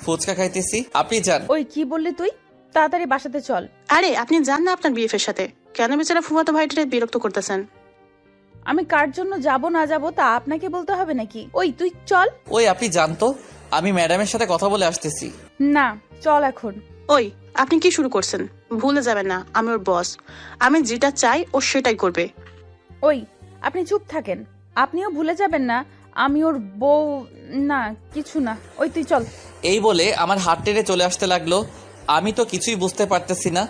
ফুচকা খাইতেছি, আপনি যান। ওই কি বললি তুই? তাড়াতাড়ি বাসাতে চল। আরে আপনি যান না আপনার বিএফের সাথে, কেন বেচারা ফুফাতো ভাইটারে বিরক্ত করতেছেন? আমি কার জন্য যাব না যাব তা আপনাকে বলতে হবে নাকি? ওই তুই চল। ওই আপনি যান তো, আমি ম্যাডামের সাথে কথা বলে আসতেছি। না চল এখন। ওই আপনি কি শুরু করছেন? ভুলে যাবেন না আমি ওর বস, আমি যেটা চাই ও সেটাই করবে। ওই আপনি চুপ থাকেন। আপনিও ভুলে যাবেন না আমি ওর বউ। না কিছু না, ওই তুই চল। এই বলে আমার হাত টেনে চলে আসতে লাগলো। আমি তো কিছুই বুঝতে পারতেছি না,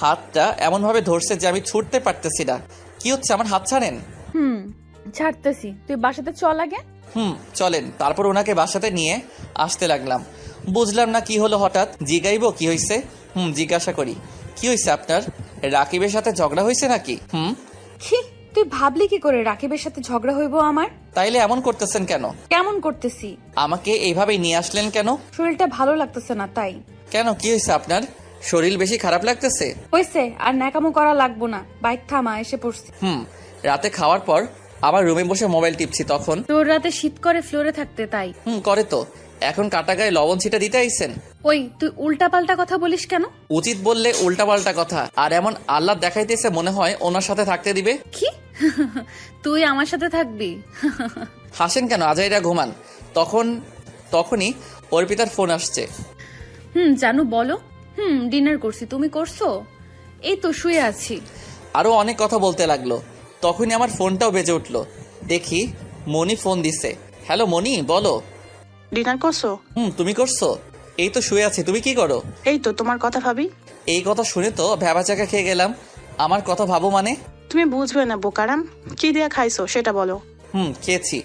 হাতটা এমনভাবে ধরছে যে আমি ছুটতে পারতেছি না। কি হচ্ছে, আমার হাত ছাড়েন। ছাড়তেছি, তুই বাসাতে চল আগে। চলেন। তারপর ওনাকে বাসাতে নিয়ে আসতে লাগলাম। বুঝলাম না কি হলো, হঠাৎ জিগাইবো কি হয়েছে। জিজ্ঞাসা করি, কি হয়েছে আপনার? রাকিবের সাথে ঝগড়া হয়েছে নাকি? কি তুই ভাবলি কি করে রাকিবের সাথে ঝগড়া হইব আমার? তাইলে এমন করতেছেন কেন? কেমন করতেছি? আমাকে এইভাবেই নিয়ে আসলেন কেন? শরীরটা ভালো লাগতেছে না তাই। কেন, কি হয়েছে আপনার? শরীর বেশি খারাপ লাগতেছে? হয়েছে, আর ন্যাকামো করা লাগবো না, বাইক থামা, এসে পড়ছি। রাতে খাওয়ার পর আমার রুমে বসে মোবাইল টিপছি, তখন তোর রাতে শীত করে ফ্লোরে থাকতে তাই। করে তো। এখন কাটা গায়ে লবণ ছিটা দিতে আইছেন? ওই তুই উল্টা পাল্টা কথা বলিস কেন? উচিত বললে উল্টাপাল্টা কথা, আর এমন আল্লাহ দেখাইতেছে মনে হয় ওনার সাথে থাকতে দিবে। কি তুই আমার সাথে থাকবি? হাসেন কেন, আজাইরা ঘুমান। তখনই অর্পিতার ফোন আসছে। জানু বলো। ডিনার করছি, তুমি করছো? এই তো শুয়ে আছি। আরো অনেক কথা বলতে লাগলো। তখনই আমার ফোনটাও বেজে উঠলো। দেখি মনি ফোন দিছে। হ্যালো মনি, বলো। ডিনার করছো? তুমি করছো? এই তো শুয়ে আছি, তুমি কি করো? এই তো তোমার কথা ভাবি। এই কথা শুনে তো ভ্যাবাচাকা খেয়ে গেলাম। আমার কথা ভাবো মানে? তুমি বুঝবে না বোকারাম, কি দিয়ে খাইছো সেটা বলো। খেয়েছি।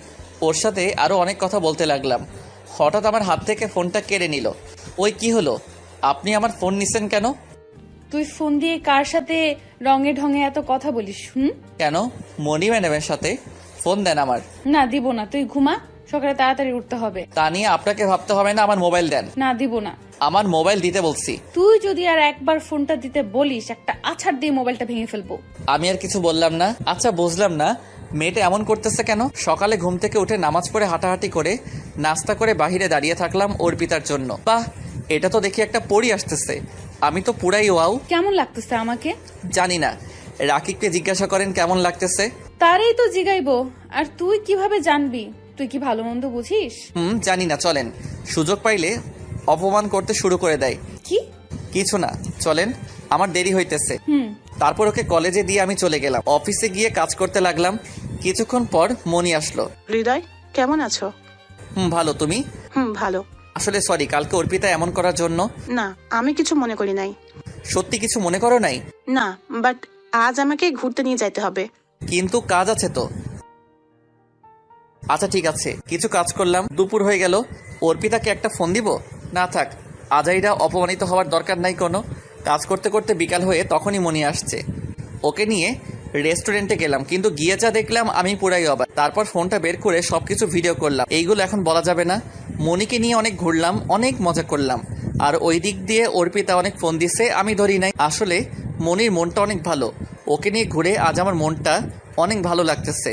ওর সাথে আরো অনেক কথা বলতে লাগলাম। হঠাৎ আমার হাত থেকে ফোনটা কেড়ে নিল। ওই কি হলো, আপনি আমার ফোন নিছেন কেন? তুই ফোন দিয়ে কার সাথে রঙে ঢঙে এত কথা বলিস? কেন, মনি ম্যাডামের সাথে। ফোন দেন আমার। না দিব না, তুই ঘুমা, সকালে তাড়াতাড়ি উঠতে হবে। তা নিয়ে আপনাকে ভাবতে হবে না, আমার মোবাইল দেন। না দিব না। আমার মোবাইল দিতে বলছি। তুই যদি আর একবার ফোনটা দিতে বলিস, একটা আছাড় দিয়ে মোবাইলটা ভেঙে ফেলবো। আমি আর কিছু বললাম না। আচ্ছা বুঝলাম না, মেয়েটা এমন করতেছে কেন? সকালে ঘুম থেকে উঠে নামাজ পড়ে হাঁটাহাঁটি করে নাস্তা করে বাহিরে দাঁড়িয়ে থাকলাম অর্পিতার জন্য। বাহ, এটা তো দেখি একটা পরী আসতেছে। আমি তো পুরাই ওয়াও। কেমন লাগতেছে আমাকে? জানি না, রাকিবকে জিজ্ঞাসা করেন কেমন লাগতেছে। তারই তো জিগাইবো, আর তুই কিভাবে জানবি? তুই কি ভালো মন্দ বুঝিস? জানি না, চলেন। সুযোগ পাইলে অপমান করতে শুরু করে দেয়। কি? কিছু না, চলেন, আমার দেরি হইতেছে। তারপর ওকে কলেজে দিয়ে আমি চলে গেলাম। অফিসে গিয়ে কাজ করতে লাগলাম। কিছুক্ষণ পর মনি আসলো। হৃদয় কেমন আছো? ভালো, তুমি? ভালো। আসলে সরি, কালকে অর্পিতা এমন করার জন্য। না আমি কিছু মনে করি নাই। সত্যি কিছু মনে করো নাই? না, বাট আজ আমাকে ঘুরতে নিয়ে যাইতে হবে। কিন্তু কাজ আছে তো। আচ্ছা ঠিক আছে, কিছু কাজ করলাম। দুপুর হয়ে গেল, অর্পিতাকে একটা ফোন দিব? না থাক, আজাইরা অপমানিত হওয়ার দরকার নাই কোনো। কাজ করতে করতে বিকাল হয়ে তখনই মনি আসছে। ওকে নিয়ে রেস্টুরেন্টে গেলাম, কিন্তু গিয়ে যা দেখলাম আমি পুরাই অবাক। তারপর ফোনটা বের করে সবকিছু ভিডিও করলাম। এইগুলো এখন বলা যাবে না। মনিকে নিয়ে অনেক ঘুরলাম, অনেক মজা করলাম। আর ওই দিক দিয়ে অর্পিতা অনেক ফোন দিছে, আমি ধরি নাই। আসলে মনির মনটা অনেক ভালো। ওকে নিয়ে ঘুরে আজ আমার মনটা অনেক ভালো লাগতেছে।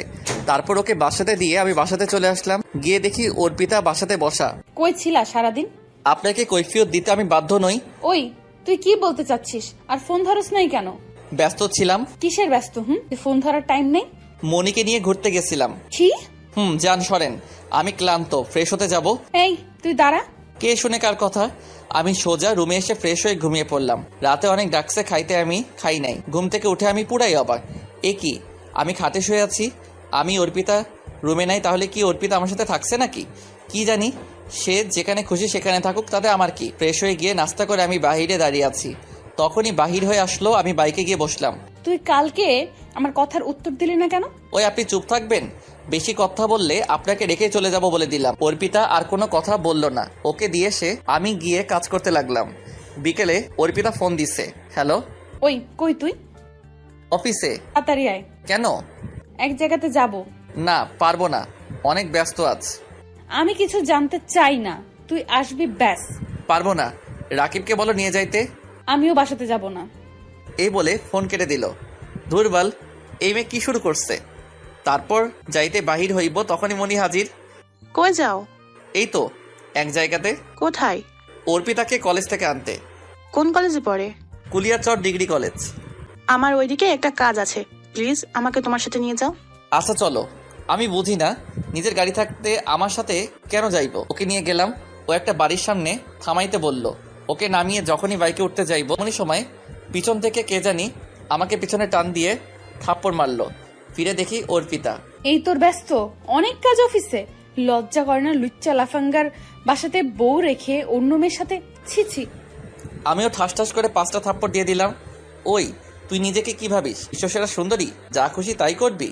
তারপর ওকে বাসাতে দিয়ে আমি বাসাতে চলে আসলাম। গিয়ে দেখি অর্পিতা বাসাতে বসা। কই ছিলা সারাদিন? আপনাকে কৈফিয়ত দিতে আমি বাধ্য নই। ওই তুই কি বলতে চাচ্ছিস? আর ফোন ধরস নাই কেন? ব্যস্ত ছিলাম। কিসের ব্যস্ত? ফোন ধরার টাইম নেই। মনিকে নিয়ে ঘুরতে গেছিলাম। কি? যান সরেন, আমি ক্লান্ত, ফ্রেশ হতে যাব। এই তুই দাঁড়া। কে শুনে কার কথা? আমি সোজা রুমে এসে ফ্রেশ হয়ে ঘুমিয়ে পড়লাম। রাতে অনেক ডাকছে খাইতে, আমি খাই নাই। ঘুম থেকে উঠে আমি পুরাই অবাক। এ কি, আমি খাটে শুয়ে আছি, আমি অর্পিতা রুমে নাই। তাহলে কি অর্পিতা আমার সাথে থাকছে নাকি? কি জানি, সে যেখানে খুশি সেখানে থাকুক, তাতে আমার কি। ফ্রেশ হয়ে গিয়ে নাস্তা করে আমি বাহিরে দাঁড়িয়ে আছি। তখনই বাহির হয়ে আসলো, আমি বাইকে গিয়ে বসলাম। তুই কালকে আমার কথার উত্তর দিলি না কেন? ওই আপনি চুপ থাকবেন? বেশি কথা বললে আপনাকে রেখে চলে যাব বলে দিলাম। অর্পিতা আর কোনো কথা বলল না। ওকে দিয়ে সে আমি গিয়ে কাজ করতে লাগলাম। বিকেলে অর্পিতা ফোন দিছে। হ্যালো। ওই কই তুই? অফিসে। তাড়াতাড়ি আয়। কেন? এক জায়গাতে যাব। না পারবো না, অনেক ব্যস্ত আজ। আমি কিছু জানতে চাই না, তুই আসবি ব্যাস। পারবো না, রাকিবকে বলো নিয়ে যাইতে। আমিও বাসাতে যাব না। এই বলে ফোন কেটে দিল। ধুরবাল, এই মেয়ে কি শুরু করছে। তারপর যাইতে বাহির হইব, তখনই মনি হাজির। কই যাও? এই তো এক জায়গাতে। কোথায়? অর্পিতাকে কলেজ থেকে আনতে। কোন কলেজে পড়ে? Kuliarchar degree college. আমার ওইদিকে একটা কাজ আছে, প্লিজ আমাকে তোমার সাথে নিয়ে যাও। আচ্ছা চলো। আমি বুঝি না, নিজের গাড়ি থাকতে আমার সাথে কেন যাইবো। ওকে নিয়ে গেলাম। ও একটা বাড়ির সামনে থামাইতে বলল। ওকে নামিয়ে যখনই বাইকে উঠতে যাইবো এমনই সময় পিছন থেকে কে জানি আমাকে পিছনে টান দিয়ে থাপ্পড় মারলো। ফিরে দেখি অর্পিতা। এই তোর ব্যস্ত অনেক কাজ অফিসে, লজ্জা করে না লুচ্চা লাফাঙ্গার বাসাতে বউ রেখে অন্য মেয়ের সাথে? ছি ছি। আমিও ঠাস ঠাস করে 5টা থাপ্পড় দিয়ে দিলাম। ওই তুই নিজেকে কি ভাবিস? বিশ্বসেরা সুন্দরী, যা খুশি তাই করবি,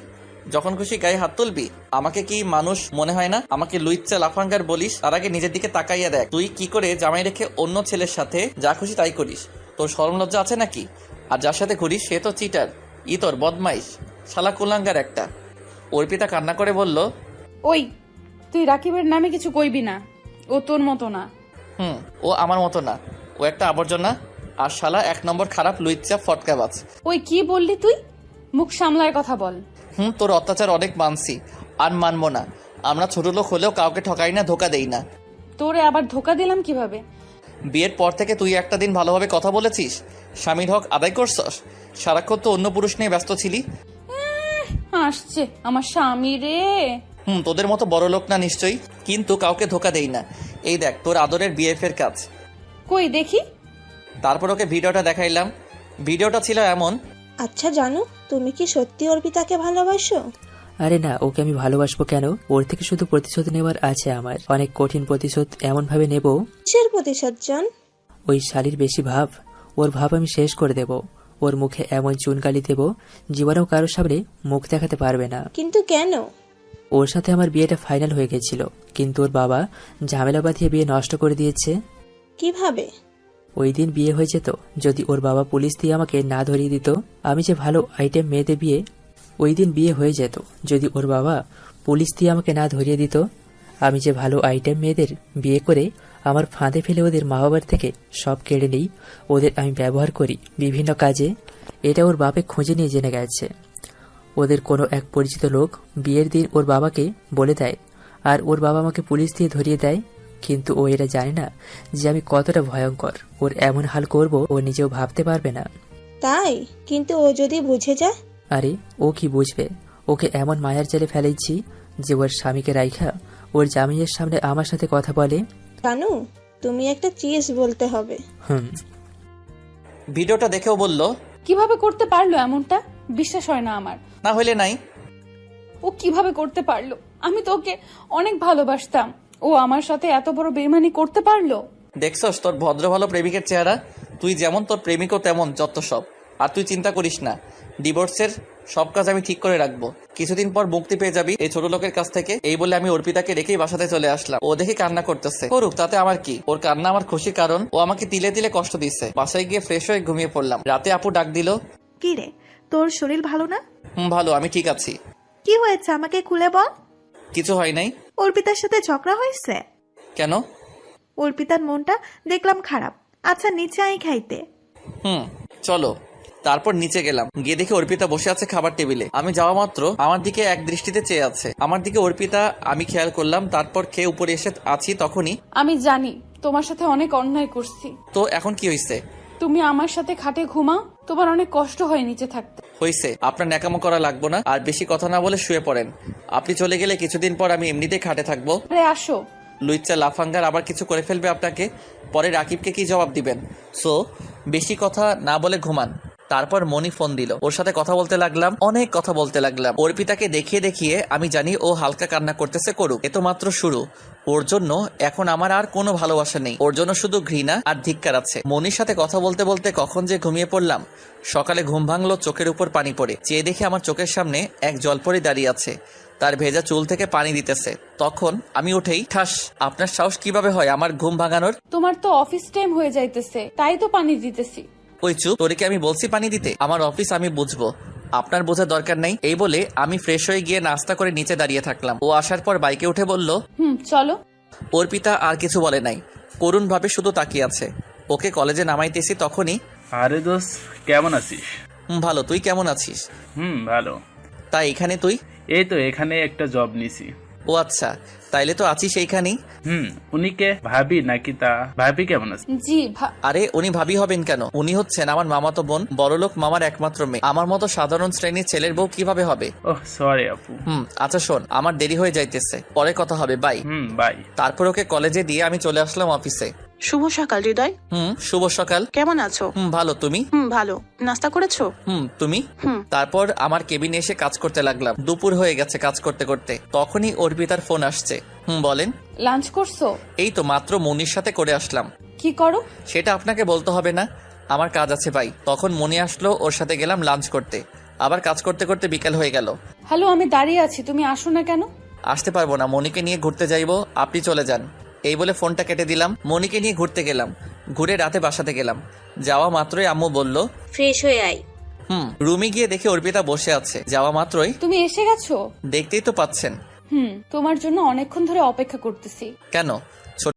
যখন খুশি গায়ে হাত তুলবি? আমাকে কি মানুষ মনে হয় না? আমাকে লুইচ্চা লাফাঙ্গার বলিস, তার আগে নিজের দিকে তাকাইয়া দেখ তুই কি করে জামাই রেখে অন্য ছেলের সাথে যা খুশি তাই করিস। তোর শরম লজ্জা আছে নাকি? আর যার সাথে ঘুরিস সে তো চিটার, তোর বদমাইশ, শালা কুলাঙ্গার একটা। অর্পিতা কান্না করে বলল, ওই তুই রাকিবের নামে কিছু কইবি না, ও তোর মতো না। ও আমার মতো না, ও একটা আবর্জনা, আর শালা 1 নম্বর খারাপ লুইচ্চা ফটকাবাজ। ওই কি বললি তুই? মুখ সামলায় কথা বল। তোর অত্যাচার অনেক মানছি, আর মানবো না। আমরা ছোট লোক হলেও কাউকে ঠকাই না, ধোকা দেই না। তোরে আবার ধোকা দিলাম কিভাবে? বিয়ের পর থেকে তুই একটা দিন ভালোভাবে কথা বলেছিস? স্বামীর হক আদায় করছস? সারাক্ষণ তো অন্য পুরুষ নিয়ে ব্যস্ত ছিলি। আসছে আমার স্বামী রে। তোদের মতো বড় লোক না নিশ্চয়ই, কিন্তু কাউকে ধোকা দেই না। এই দেখ তোর আদরের বিএফের কাজ। কই দেখি। তারপর ওকে ভিডিওটা দেখাইলাম। ভিডিওটা ছিল এমন। আচ্ছা জানো, তুমি কি সত্যি অর্পিতাকে ভালোবাসো? আরে না, ওকে আমি ভালোবাসবো কেন? ওর থেকে শুধু প্রতিশোধ নেওয়ার আছে আমার, অনেক কঠিন প্রতিশোধ। এমন ভাবে নেব। কিসের প্রতিশোধ জান? ওই শালির বেশি ভাব, ওর ভাব আমি শেষ করে দেব। ওর মুখে এমন চুনকালি দেব, জীবনেও কারোর সামনে মুখ দেখাতে পারবে না। কিন্তু কেন? ওর সাথে আমার বিয়েটা ফাইনাল হয়ে গেছিল, কিন্তু ওর বাবা ঝামেলা বাঁধিয়ে বিয়ে নষ্ট করে দিয়েছে। কিভাবে? ওই দিন বিয়ে হয়ে যেত যদি ওর বাবা পুলিশ দিয়ে আমাকে না ধরিয়ে দিত। আমি যে ভালো আইটেম মেয়েদের বিয়ে, ওই দিন বিয়ে হয়ে যেত যদি ওর বাবা পুলিশ দিয়ে আমাকে না ধরিয়ে দিত। আমি যে ভালো আইটেম মেয়েদের বিয়ে করে আমার ফাঁদে ফেলে ওদের মা বাবার থেকে সব কেড়ে নিই, ওদের আমি ব্যবহার করি বিভিন্ন কাজে। এটা ওর বাপে খুঁজে নিয়ে জেনে গেছে। ওদের কোনো এক পরিচিত লোক বিয়ের দিন ওর বাবাকে বলে দেয়, আর ওর বাবা আমাকে পুলিশ দিয়ে ধরিয়ে দেয়। কিন্তু ও এটা জানে না যে আমি কতটা ভয়ঙ্কর। ওর এমন হাল করব ও নিজেও ভাবতে পারবে না। তাই? কিন্তু ও যদি বুঝে যায়? আরে ও কি বুঝবে? ওকে এমন মায়ার জালে ফেলেছি যে ওর স্বামীকে রাইখা ওর জামাইয়ের সামনে আমার সাথে কথা বলে। জানো, তুমি একটা চিজ বলতে হবে। ভিডিওটা দেখেও বলল, কিভাবে করতে পারলো এমনটা? বিশ্বাস হয় না আমার। না হইলে নাই। ও কিভাবে করতে পারলো? আমি তো ওকে অনেক ভালোবাসতাম, ও আমার সাথে এত বড় বেইমানি করতে পারলো? দেখছস তোর ভদ্র ভালো প্রেমিকের চেহারা? তুই যেমন তোর প্রেমিকও তেমন, যত সব। আর তুই চিন্তা করিস না, ডিভোর্সের সব কাজ আমি ঠিক করে রাখবো। কিছুদিন পর মুক্তি পেয়ে যাবি এই ছোট লোকের কাছ থেকে। এই বলে আমি অর্পিতাকে রেখেই বাসাতে চলে আসলাম। ও দেখে কান্না করতেছে, করুক, তাতে আমার কি? ওর কান্না আমার খুশি, কারণ ও আমাকে তিলে তিলে কষ্ট দিচ্ছে। বাসায় গিয়ে ফ্রেশ হয়ে ঘুমিয়ে পড়লাম। রাতে আপু ডাক দিল। কি রে, তোর শরীর ভালো না? ভালো, আমি ঠিক আছি। কি হয়েছে আমাকে খুলে বল। কিছু হয় নাই। অর্পিতার সাথে ঝগড়া হয়েছে? কেন? অর্পিতার মনটা দেখলাম খারাপ। আচ্ছা নিচে আই খাইতে। চলো। তারপর নিচে গেলাম, গিয়ে দেখি অর্পিতা বসে আছে খাবার টেবিলে। আমি যাওয়া মাত্র আমার দিকে এক দৃষ্টিতে চেয়ে আছে। আমার দিকে অর্পিতা আমি খেয়াল করলাম। তারপর খেয়ে উপরে এসে আছি, তখনই। আমি জানি তোমার সাথে অনেক অন্যায় করছি। তো এখন কি হয়েছে? তুমি আমার সাথে খাটে ঘুমাও, তোমার অনেক কষ্ট হয় নিচে থাকতে। হয়েছে, আপনার ন্যাকামো করা লাগবো না। আর বেশি কথা না বলে শুয়ে পড়েন। আপনি চলে গেলে কিছুদিন পর আমি এমনিতেই খাটে থাকবো। আরে আসো। লুইচ্চা লাফাঙ্গার আবার কিছু করে ফেলবে আপনাকে, পরে রাকিবকে কি জবাব দিবেন? সো বেশি কথা না বলে ঘুমান। তারপর মনি ফোন দিল, ওর সাথে কথা বলতে লাগলাম, অনেক কথা বলতে লাগলাম। অর্পিতাকে দেখিয়ে দেখিয়ে আমি জানি ও হালকা কান্না করতেছে, করুক, এ তো মাত্র শুরু। ওর জন্য এখন আমার আর কোনো ভালোবাসা নেই, ওর জন্য শুধু ঘৃণা আর ধিক্কার আছে। মনির সাথে কথা বলতে বলতে কখন যে ঘুমিয়ে পড়লাম। সকালে ঘুম ভাঙলো চোখের উপর পানি পড়ে। চেয়ে দেখি আমার চোখের সামনে এক জলপরি দাঁড়িয়ে আছে, তার ভেজা চুল থেকে পানি দিতেছে। তখন আমি উঠেই ঠাস। আপনার সাহস কিভাবে হয় আমার ঘুম ভাঙানোর? তোমার তো অফিস টাইম হয়ে যাইতেছে, তাই তো পানি দিতেছি। ওই চুপ, তোরে কি আমি বলছি পানি দিতে? আমার অফিস, আমি বুঝবো, আপনার বোঝার দরকার নেই। এই বলে আমি ফ্রেশ হয়ে গিয়ে নাস্তা করে নিচে দাঁড়িয়ে থাকলাম। ও আসার পর বাইকে উঠে বলল, চলো। অর্পিতা আর কিছু বলে নাই, করুণ ভাবে শুধু তাকিয়ে আছে। ওকে কলেজে নামাইতেছি তখনই। আরে দোস্ত, কেমন আছিস? ভালো, তুই কেমন আছিস? ভালো। তা এখানে তুই? এই তো এখানে একটা জব নিছি। ও আচ্ছা, তাইলে তো আছি সেইখানেই। উনি কে? ভাবি নাকি? তা ভাবি কেমন আছে? জি আরে উনি ভাবি হবেন কেন? উনি হচ্ছেন আমার মামাতো বোন, বড়লোক মামার একমাত্র মেয়ে। আমার মতো সাধারণ শ্রেণীর ছেলের বউ কিভাবে হবে? ওহ সরি আপু। আচ্ছা শোন, আমার দেরি হয়ে যাইতেছে, পরে কথা হবে, বাই। বাই। তারপর ওকে কলেজে দিয়ে আমি চলে আসলাম অফিসে। শুভ সকাল হৃদয়। শুভ সকাল। কেমন আছো? ভালো, তুমি? ভালো। নাস্তা করেছো? তুমি? তারপর আমার কেবিনে এসে কাজ করতে লাগলাম। দুপুর হয়ে গেছে কাজ করতে করতে, তখনই অর্পিতার ফোন আসছে। বলেন। লাঞ্চ করছো? এই তো মাত্র মনির সাথে করে আসলাম। কি করো? সেটা আপনাকে বলতে হবে না, আমার কাজ আছে ভাই। তখন মনি আসলো, ওর সাথে গেলাম লাঞ্চ করতে। আবার কাজ করতে করতে বিকেল হয়ে গেল। হ্যালো, আমি দাঁড়িয়ে আছি, তুমি আসো না কেন? আসতে পারবো না, মনিকে নিয়ে ঘুরতে যাইবো, আপনি চলে যান। এই বলে ফোনটা কেটে দিলাম। মনিকে নিয়ে ঘুরতে গেলাম, ঘুরে রাতে বাসাতে গেলাম। যাওয়া মাত্রই আম্মু বলল, ফ্রেশ হয়ে আয়। রুমে গিয়ে দেখে অর্পিতা বসে আছে। যাওয়া মাত্রই, তুমি এসে গেছো? দেখতেই তো পাচ্ছেন। তোমার জন্য অনেকক্ষণ ধরে অপেক্ষা করতেছি। কেন,